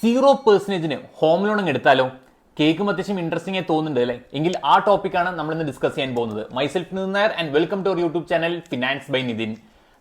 0% home loan എടുത്താലോ? കേൾക്കും അത്യാവശ്യം ഇൻട്രസ്റ്റിംഗ് ആയി തോന്നുന്നുണ്ട് അല്ലേ? എങ്കിൽ ആ ടോപ്പിക്കാണ് നമ്മൾ ഇന്ന് ഡിസ്കസ് ചെയ്യാൻ പോകുന്നത്. Myself Nitin Nair and welcome to our YouTube channel finance by Nitin.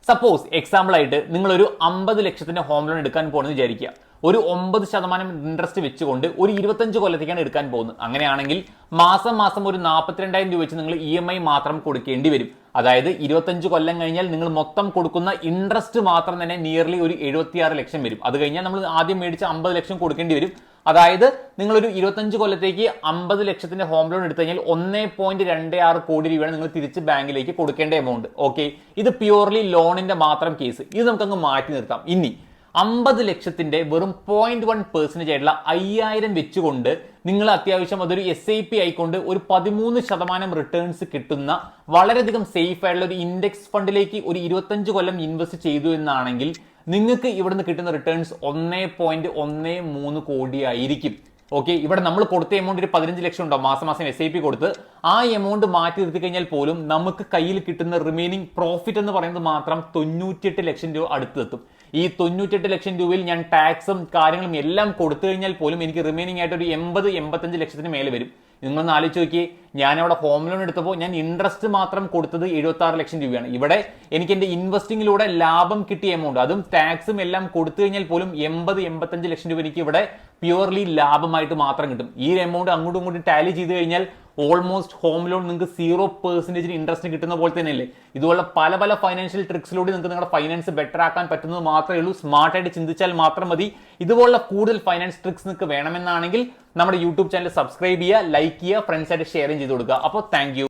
Suppose example ആയിട്ട് നിങ്ങൾ ഒരു 50 ലക്ഷത്തിന്റെ ഹോം ലോൺ എടുക്കാൻ പോകുന്നത് വിചാരിക്കുക. ഒരു 9% ഇൻട്രസ്റ്റ് വെച്ചുകൊണ്ട് ഒരു 25 കൊല്ലത്തേക്കാണ് എടുക്കാൻ പോകുന്നത്. അങ്ങനെയാണെങ്കിൽ മാസം മാസം ഒരു 42,000 രൂപ വെച്ച് നിങ്ങൾ EMI മാത്രം കൊടുക്കേണ്ടി വരും. അതായത് 25 കൊല്ലം കഴിഞ്ഞാൽ നിങ്ങൾ മൊത്തം കൊടുക്കുന്ന ഇൻട്രസ്റ്റ് മാത്രം തന്നെ നിയർലി ഒരു 76 ലക്ഷം വരും. അത് കഴിഞ്ഞാൽ നമ്മൾ ആദ്യം മേടിച്ച 50 ലക്ഷം കൊടുക്കേണ്ടി വരും. അതായത് നിങ്ങളൊരു 25 കൊല്ലത്തേക്ക് 50 ലക്ഷത്തിന്റെ ഹോം ലോൺ എടുത്തു കഴിഞ്ഞാൽ 1.26 കോടി രൂപയാണ് നിങ്ങൾ തിരിച്ച് ബാങ്കിലേക്ക് കൊടുക്കേണ്ട എമൗണ്ട്. ഓക്കെ, ഇത് പ്യൂർലി ലോണിന്റെ മാത്രം കേസ്. ഇത് നമുക്കങ്ങ് മാറ്റി നിർത്താം. ഇനി 50 ലക്ഷത്തിന്റെ വെറും 0.1% ആയിട്ടുള്ള 5000 വെച്ചുകൊണ്ട് നിങ്ങൾ അത്യാവശ്യം അതൊരു SIP ആയിക്കൊണ്ട് ഒരു 13% റിട്ടേൺസ് കിട്ടുന്ന വളരെയധികം സേഫ് ആയിട്ടുള്ള ഒരു ഇൻഡെക്സ് ഫണ്ടിലേക്ക് ഒരു 25 കൊല്ലം ഇൻവെസ്റ്റ് ചെയ്തു എന്നാണെങ്കിൽ നിങ്ങൾക്ക് ഇവിടുന്ന് കിട്ടുന്ന റിട്ടേൺസ് 1.13 കോടി ആയിരിക്കും. ഓക്കെ, ഇവിടെ നമ്മൾ കൊടുത്ത എമൗണ്ട് ഒരു 15 ലക്ഷം ഉണ്ടാവും മാസം മാസം SIP കൊടുത്ത്. ആ എമൗണ്ട് മാറ്റി നിർത്തി കഴിഞ്ഞാൽ പോലും നമുക്ക് കയ്യിൽ കിട്ടുന്ന റിമൈനിങ് പ്രോഫിറ്റ് എന്ന് പറയുന്നത് മാത്രം 98 ലക്ഷം രൂപ അടുത്തെത്തും. ഈ 98 ലക്ഷം രൂപയിൽ ഞാൻ ടാക്സും കാര്യങ്ങളും എല്ലാം കൊടുത്തു കഴിഞ്ഞാൽ പോലും എനിക്ക് റിമൈനിങ് ആയിട്ട് ഒരു 80-85 ലക്ഷത്തിന് മേലെ വരും. നിങ്ങളൊന്ന് ആലോചിച്ച് നോക്കിയേ, ഞാൻ അവിടെ ഹോം ലോൺ എടുത്തപ്പോൾ ഞാൻ ഇൻട്രസ്റ്റ് മാത്രം കൊടുത്തത് 76 ലക്ഷം രൂപയാണ്. ഇവിടെ എനിക്ക് എന്റെ ഇൻവെസ്റ്റിംഗിലൂടെ ലാഭം കിട്ടിയ എമൗണ്ട്, അതും ടാക്സും എല്ലാം കൊടുത്തു കഴിഞ്ഞാൽ പോലും 80-85 ലക്ഷം രൂപ എനിക്ക് ഇവിടെ പ്യുവർലി ലാഭമായിട്ട് മാത്രം കിട്ടും. ഈ എമൗണ്ട് അങ്ങോട്ടും ഇങ്ങോട്ടും ടാലി ചെയ്ത് കഴിഞ്ഞാൽ ഓൾമോസ്റ്റ് ഹോം ലോൺ നിങ്ങൾക്ക് 0% ഇൻട്രസ്റ്റ് കിട്ടുന്ന പോലെ തന്നെയല്ലേ? ഇതുപോലെ പല പല ഫൈനാൻഷ്യൽ ട്രിക്സിലൂടെ നിങ്ങൾക്ക് നിങ്ങളുടെ ഫൈനാൻസ് ബെറ്റർ ആക്കാൻ പറ്റുന്നത് മാത്രമേ ഉള്ളൂ. സ്മാർട്ടായിട്ട് ചിന്തിച്ചാൽ മാത്രം മതി. ഇതുപോലുള്ള കൂടുതൽ ഫൈനാൻസ് ട്രിക്സ് നിങ്ങൾക്ക് വേണമെന്നാണെങ്കിൽ നമ്മുടെ യൂട്യൂബ് ചാനൽ സബ്സ്ക്രൈബ് ചെയ്യുക, ലൈക്ക് ചെയ്യുക, ഫ്രണ്ട്സായിട്ട് ഷെയർ ചെയ്ത് കൊടുക്കുക. അപ്പോൾ താങ്ക് യു.